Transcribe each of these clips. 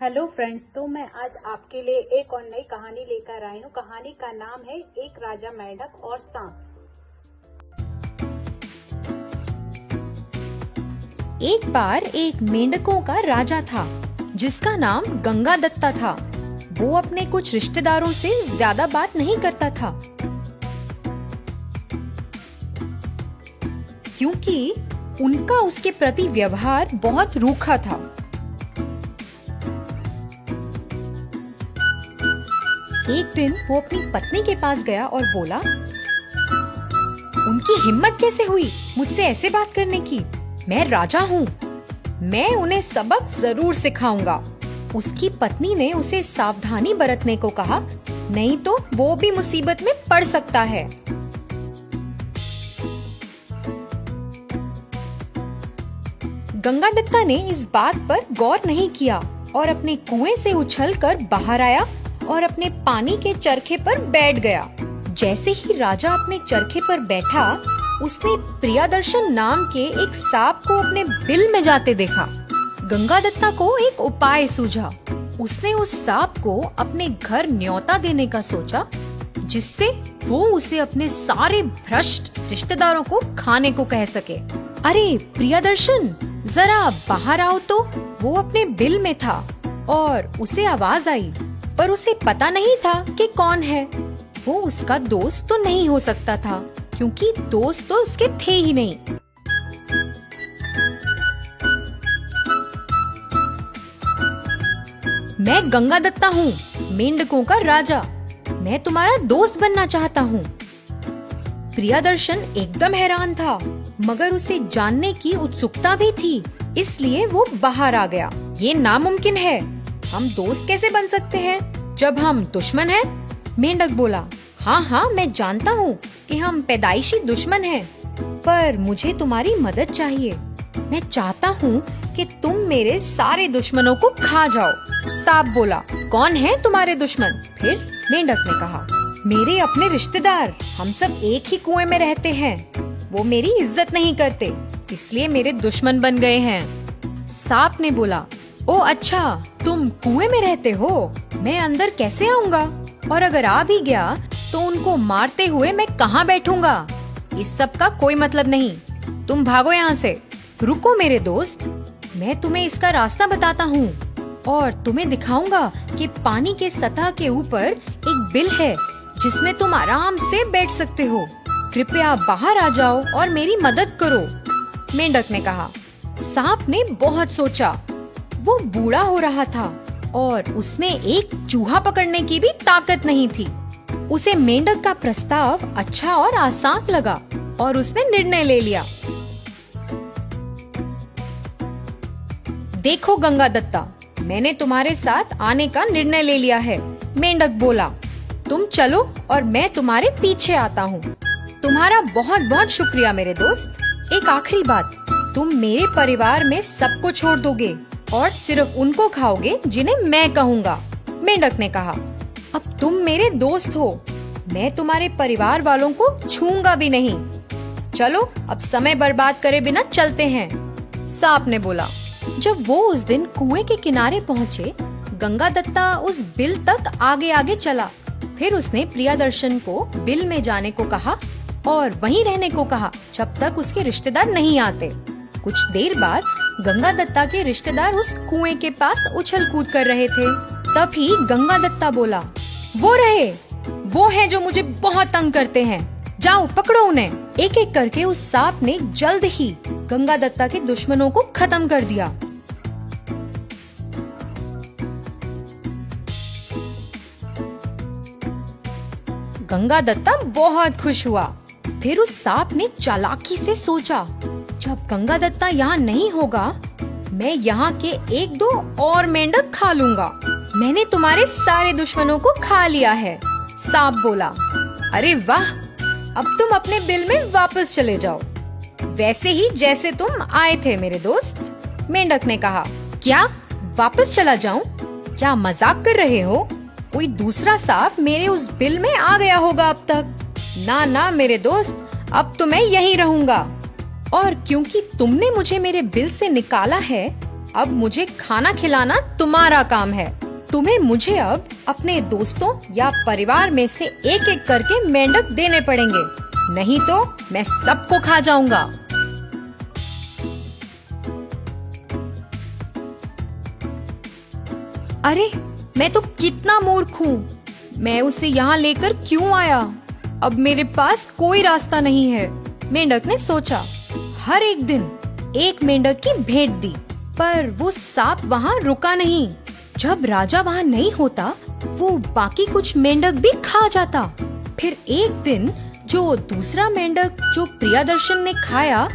Hello friends, तो मैं आज आपके लिए एक और नई कहानी लेकर आई हूँ। कहानी का नाम है एक राजा मेंढक और सांप। एक बार एक मेंढकों का राजा था जिसका नाम गंगादत्ता था। वो अपने कुछ रिश्तेदारों से ज्यादा बात नहीं करता था क्योंकि उनका उसके प्रति व्यवहार बहुत रूखा था। एक दिन वो अपनी पत्नी के पास गया और बोला, उनकी हिम्मत कैसे हुई मुझसे ऐसे बात करने की? मैं राजा हूँ, मैं उन्हें सबक जरूर सिखाऊंगा। उसकी पत्नी ने उसे सावधानी बरतने को कहा, नहीं तो वो भी मुसीबत में पड़ सकता है। गंगादत्ता ने इस बात पर गौर नहीं किया और अपने कुएं से उछलकर बाहर आया और अपने पानी के चरखे पर बैठ गया। जैसे ही राजा अपने चरखे पर बैठा, उसने प्रियदर्शन नाम के एक सांप को अपने बिल में जाते देखा। गंगादत्ता को एक उपाय सूझा। उसने उस सांप को अपने घर न्योता देने का सोचा, जिससे वो उसे अपने सारे भ्रष्ट रिश्तेदारों को खाने को कह सके। अरे प्रियदर्शन, जरा बाहर आओ तो। वो अपने बिल में था और उसे आवाज आई, पर उसे पता नहीं था कि कौन है। वो उसका दोस्त तो नहीं हो सकता था क्योंकि दोस्त तो उसके थे ही नहीं। मैं गंगादत्ता हूँ, मेंढकों का राजा। मैं तुम्हारा दोस्त बनना चाहता हूँ। प्रियदर्शन एकदम हैरान था, मगर उसे जानने की उत्सुकता भी थी, इसलिए वो बाहर आ गया। ये नामुमकिन है, हम दोस्त कैसे बन सकते हैं जब हम दुश्मन हैं? मेंढक बोला, हाँ, मैं जानता हूँ कि हम पैदाइशी दुश्मन हैं, पर मुझे तुम्हारी मदद चाहिए। मैं चाहता हूँ कि तुम मेरे सारे दुश्मनों को खा जाओ। सांप बोला, कौन है तुम्हारे दुश्मन? फिर मेंढक ने कहा, मेरे अपने रिश्तेदार। हम सब एक ही कुएं में रहते हैं। वो मेरी इज्जत नहीं करते, इसलिए मेरे दुश्मन बन गए हैं। सांप ने बोला, ओ अच्छा, तुम कुएं में रहते हो, मैं अंदर कैसे आऊंगा? और अगर आ भी गया तो उनको मारते हुए मैं कहाँ बैठूंगा? इस सब का कोई मतलब नहीं, तुम भागो यहाँ से। रुको मेरे दोस्त, मैं तुम्हें इसका रास्ता बताता हूँ और तुम्हें दिखाऊंगा कि पानी के सतह के ऊपर एक बिल है जिसमें तुम आराम से बैठ सकते हो। कृपया बाहर आ जाओ और मेरी मदद करो। मेंढक ने कहा। सांप ने बहुत सोचा। वो बूढ़ा हो रहा था और उसमें एक चूहा पकड़ने की भी ताकत नहीं थी। उसे मेंढक का प्रस्ताव अच्छा और आसान लगा और उसने निर्णय ले लिया। देखो गंगादत्ता, मैंने तुम्हारे साथ आने का निर्णय ले लिया है। मेंढक बोला, तुम चलो और मैं तुम्हारे पीछे आता हूँ। तुम्हारा बहुत बहुत शुक्रिया मेरे दोस्त। एक आखिरी बात, तुम मेरे परिवार में सबको छोड़ दोगे और सिर्फ उनको खाओगे जिन्हें मैं कहूँगा। मेंढक ने कहा, अब तुम मेरे दोस्त हो, मैं तुम्हारे परिवार वालों को छूऊंगा भी नहीं। चलो अब समय बर्बाद करे बिना चलते हैं। सांप ने बोला। जब वो उस दिन कुएं के किनारे पहुँचे, गंगादत्ता उस बिल तक आगे आगे चला। फिर उसने प्रियदर्शन को बिल में जाने को कहा और वहीं रहने को कहा जब तक उसके रिश्तेदार नहीं आते। कुछ देर बाद गंगादत्ता के रिश्तेदार उस कुएं के पास उछल कूद कर रहे थे। तभी गंगादत्ता बोला, वो रहे, वो हैं जो मुझे बहुत तंग करते हैं, जाओ पकड़ो उन्हें। एक एक करके उस सांप ने जल्द ही गंगादत्ता के दुश्मनों को खत्म कर दिया। गंगादत्ता बहुत खुश हुआ। फिर उस सांप ने चालाकी से सोचा, जब गंगादत्ता यहाँ नहीं होगा, मैं यहाँ के एक दो और मेंढक खा लूंगा। मैंने तुम्हारे सारे दुश्मनों को खा लिया है। सांप बोला, अरे वाह, अब तुम अपने बिल में वापस चले जाओ, वैसे ही जैसे तुम आए थे मेरे दोस्त। मेंढक ने कहा, क्या वापस चला जाऊं? क्या मजाक कर रहे हो? कोई दूसरा सांप मेरे उस बिल में आ गया होगा अब तक। ना मेरे दोस्त, अब तो मैं यहीं रहूंगा। और क्योंकि तुमने मुझे मेरे बिल से निकाला है, अब मुझे खाना खिलाना तुम्हारा काम है। तुम्हें मुझे अब अपने दोस्तों या परिवार में से एक एक करके मेंढक देने पड़ेंगे, नहीं तो मैं सबको खा जाऊंगा। अरे मैं तो कितना मूर्ख हूँ, मैं उसे यहाँ लेकर क्यों आया? अब मेरे पास कोई रास्ता नहीं है। मेंढक ने सोचा। हर एक दिन एक मेंढक की भेंट दी, पर वो सांप वहाँ रुका नहीं। जब राजा वहाँ नहीं होता, वो बाकी कुछ मेंढक भी खा जाता। फिर एक दिन जो दूसरा मेंढक जो प्रियदर्शन ने खाया,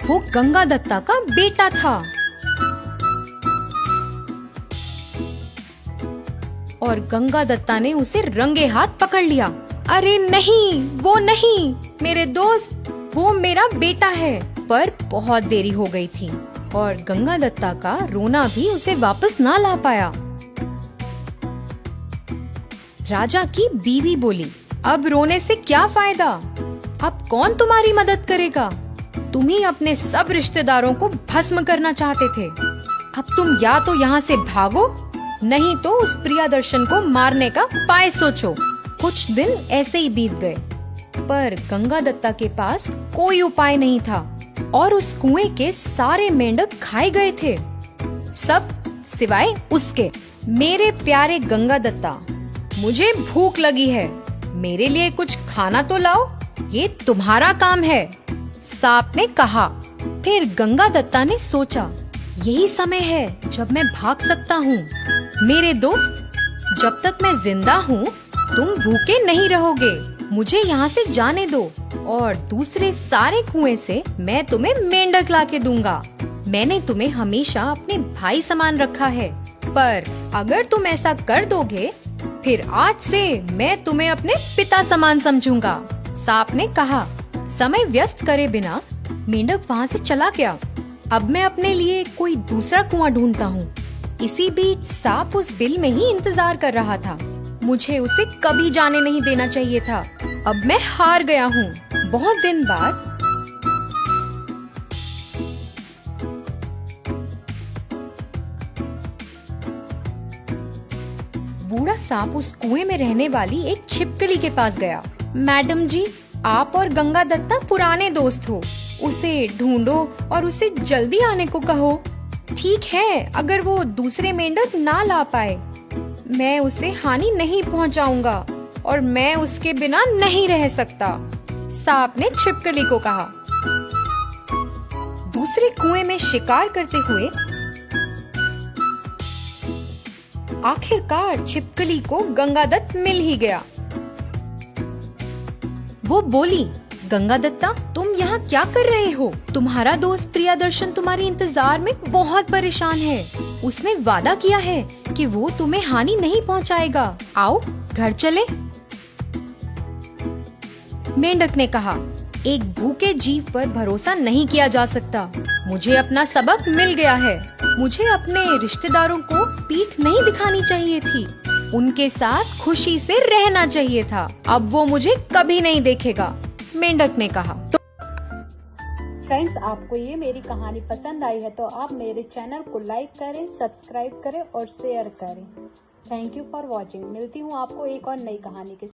वो गंगादत्ता का बेटा था। और गंगादत्ता ने उसे रंगे हाथ पकड़ लिया। अरे नहीं, वो नहीं मेरे दोस्त, वो मेरा बेटा है। पर बहुत देरी हो गई थी और गंगादत्ता का रोना भी उसे वापस ना ला पाया। राजा की बीवी बोली, अब रोने से क्या फायदा? अब कौन तुम्हारी मदद करेगा? तुम ही अपने सब रिश्तेदारों को भस्म करना चाहते थे। अब तुम या तो यहाँ से भागो, नहीं तो उस प्रियदर्शन को मारने का उपाय सोचो। कुछ दिन ऐसे ही बीत गए, पर गंगादत्ता के पास कोई उपाय नहीं था और उस कुएं के सारे मेंढक खाए गए थे, सब सिवाय उसके। मेरे प्यारे गंगादत्ता, मुझे भूख लगी है, मेरे लिए कुछ खाना तो लाओ, ये तुम्हारा काम है, सांप ने कहा। फिर गंगादत्ता ने सोचा, यही समय है जब मैं भाग सकता हूँ। मेरे दोस्त, जब तक मैं जिंदा हूँ तुम भूखे नहीं रहोगे, मुझे यहाँ से जाने दो और दूसरे सारे कुएं से मैं तुम्हें मेंढक ला के दूंगा। मैंने तुम्हें हमेशा अपने भाई समान रखा है, पर अगर तुम ऐसा कर दोगे फिर आज से मैं तुम्हें अपने पिता समान समझूंगा, सांप ने कहा। समय व्यस्त करे बिना मेंढक वहाँ से चला गया। अब मैं अपने लिए कोई दूसरा कुआं ढूंढता हूँ। इसी बीच सांप उस बिल में ही इंतजार कर रहा था। मुझे उसे कभी जाने नहीं देना चाहिए था। अब मैं हार गया हूँ। बहुत दिन बाद बूढ़ा सांप उस कुएं में रहने वाली एक छिपकली के पास गया। मैडम जी, आप और गंगादत्ता पुराने दोस्त हो, उसे ढूंढो और उसे जल्दी आने को कहो। ठीक है, अगर वो दूसरे मेंढक ना ला पाए, मैं उसे हानि नहीं पहुंचाऊंगा और मैं उसके बिना नहीं रह सकता, सांप ने छिपकली को कहा। दूसरे कुएं में शिकार करते हुए आखिरकार छिपकली को गंगादत्त मिल ही गया। वो बोली, गंगादत्ता, तुम यहाँ क्या कर रहे हो? तुम्हारा दोस्त प्रियदर्शन तुम्हारे इंतजार में बहुत परेशान है। उसने वादा किया है कि वो तुम्हें हानि नहीं पहुँचाएगा। आओ घर चले। मेंढक ने कहा, एक भूखे जीव पर भरोसा नहीं किया जा सकता। मुझे अपना सबक मिल गया है। मुझे अपने रिश्तेदारों को पीठ नहीं दिखानी चाहिए थी, उनके साथ खुशी से रहना चाहिए था। अब वो मुझे कभी नहीं देखेगा, मेंढक ने कहा। फ्रेंड्स, आपको ये मेरी कहानी पसंद आई है तो आप मेरे चैनल को लाइक करें, सब्सक्राइब करें और शेयर करें। Thank you for watching. मिलती हूँ आपको एक और नई कहानी के साथ।